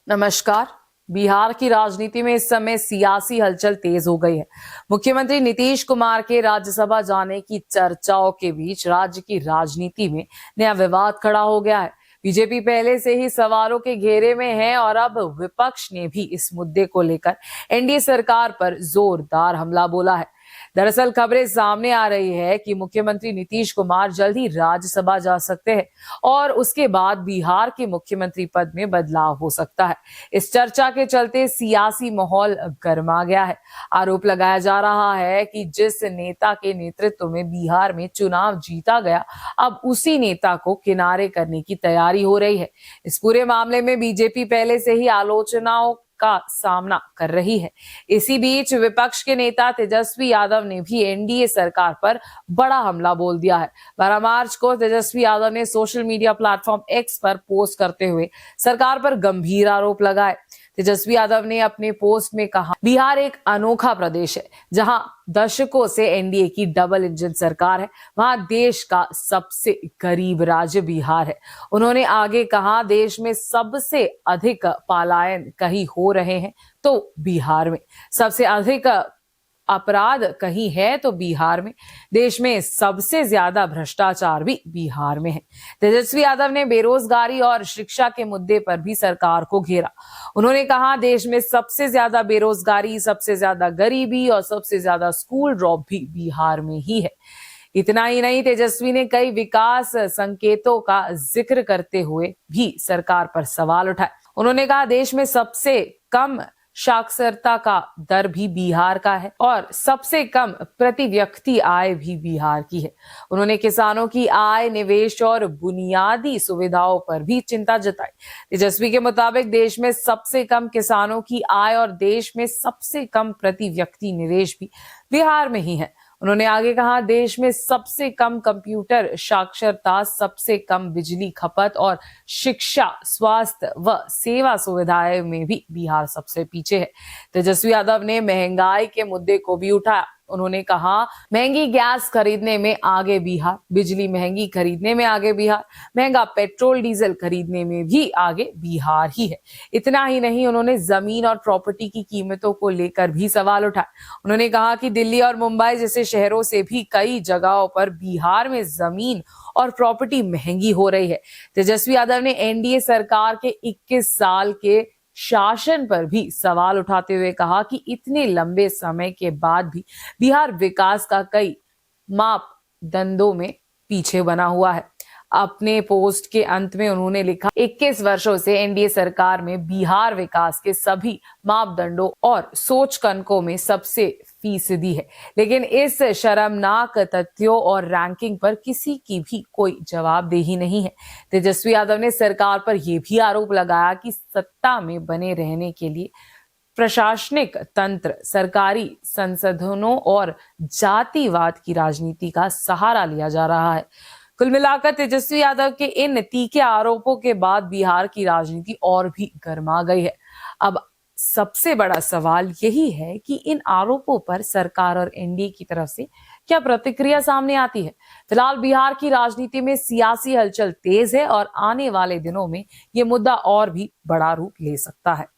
नमस्कार। बिहार की राजनीति में इस समय सियासी हलचल तेज हो गई है। मुख्यमंत्री नीतीश कुमार के राज्यसभा जाने की चर्चाओं के बीच राज्य की राजनीति में नया विवाद खड़ा हो गया है। बीजेपी पहले से ही सवालों के घेरे में है और अब विपक्ष ने भी इस मुद्दे को लेकर एनडीए सरकार पर जोरदार हमला बोला है। दरअसल खबरें सामने आ रही है कि मुख्यमंत्री नीतीश कुमार जल्द ही राज्यसभा जा सकते हैं और उसके बाद बिहार के मुख्यमंत्री पद में बदलाव हो सकता है। इस चर्चा के चलते सियासी माहौल गर्मा गया है। आरोप लगाया जा रहा है कि जिस नेता के नेतृत्व में बिहार में चुनाव जीता गया, अब उसी नेता को किनारे करने की तैयारी हो रही है। इस पूरे मामले में बीजेपी पहले से ही आलोचनाओं का सामना कर रही है। इसी बीच विपक्ष के नेता तेजस्वी यादव ने भी एनडीए सरकार पर बड़ा हमला बोल दिया है। 12 मार्च को तेजस्वी यादव ने सोशल मीडिया प्लेटफॉर्म एक्स पर पोस्ट करते हुए सरकार पर गंभीर आरोप लगाए। तेजस्वी यादव ने अपने पोस्ट में कहा, बिहार एक अनोखा प्रदेश है, जहां दशकों से एनडीए की डबल इंजन सरकार है। वहां देश का सबसे गरीब राज्य बिहार है। उन्होंने आगे कहा, देश में सबसे अधिक पलायन कहीं हो रहे हैं तो बिहार में, सबसे अधिक अपराध कहीं है तो बिहार में, देश में सबसे ज्यादा भ्रष्टाचार भी बिहार में है। तेजस्वी यादव ने बेरोजगारी और शिक्षा के मुद्दे पर भी सरकार को घेरा। उन्होंने कहा, देश में सबसे ज्यादा बेरोजगारी, सबसे ज्यादा गरीबी और सबसे ज्यादा स्कूल ड्रॉप भी बिहार में ही है। इतना ही नहीं, तेजस्वी ने कई विकास संकेतों का जिक्र करते हुए भी सरकार पर सवाल उठाए। उन्होंने कहा, देश में सबसे कम साक्षरता का दर भी बिहार का है और सबसे कम प्रति व्यक्ति आय भी बिहार की है। उन्होंने किसानों की आय, निवेश और बुनियादी सुविधाओं पर भी चिंता जताई। तेजस्वी के मुताबिक देश में सबसे कम किसानों की आय और देश में सबसे कम प्रति व्यक्ति निवेश भी बिहार में ही है। उन्होंने आगे कहा, देश में सबसे कम कंप्यूटर साक्षरता, सबसे कम बिजली खपत और शिक्षा, स्वास्थ्य व सेवा सुविधाएं में भी बिहार सबसे पीछे है। तेजस्वी यादव ने महंगाई के मुद्दे को भी उठाया। उन्होंने कहा, महंगी गैस खरीदने में आगे बिहार, बिजली महंगी खरीदने में आगे बिहार, महंगा पेट्रोल डीजल खरीदने में भी आगे बिहार ही है। इतना ही नहीं, उन्होंने जमीन और प्रॉपर्टी की कीमतों को लेकर भी सवाल उठाए। उन्होंने कहा कि दिल्ली और मुंबई जैसे शहरों से भी कई जगहों पर बिहार में जमीन और प्रॉपर्टी महंगी हो रही है। तेजस्वी यादव ने एनडीए सरकार के 21 साल के शासन पर भी सवाल उठाते हुए कहा कि इतने लंबे समय के बाद भी बिहार विकास का कई मापदंडों में पीछे बना हुआ है। अपने पोस्ट के अंत में उन्होंने लिखा, 21 वर्षों से एनडीए सरकार में बिहार विकास के सभी मापदंडों और सोचकनकों में सबसे फीसदी है, लेकिन इस शर्मनाक तथ्यों और रैंकिंग पर किसी की भी कोई जवाबदेही नहीं है। तेजस्वी यादव ने सरकार पर यह भी आरोप लगाया कि सत्ता में बने रहने के लिए प्रशासनिक तंत्र, सरकारी संसाधनों और जातिवाद की राजनीति का सहारा लिया जा रहा है। कुल मिलाकर तेजस्वी यादव के इन तीखे आरोपों के बाद बिहार की राजनीति और भी गर्मा गई है। अब सबसे बड़ा सवाल यही है कि इन आरोपों पर सरकार और एनडीए की तरफ से क्या प्रतिक्रिया सामने आती है। फिलहाल बिहार की राजनीति में सियासी हलचल तेज है और आने वाले दिनों में ये मुद्दा और भी बड़ा रूप ले सकता है।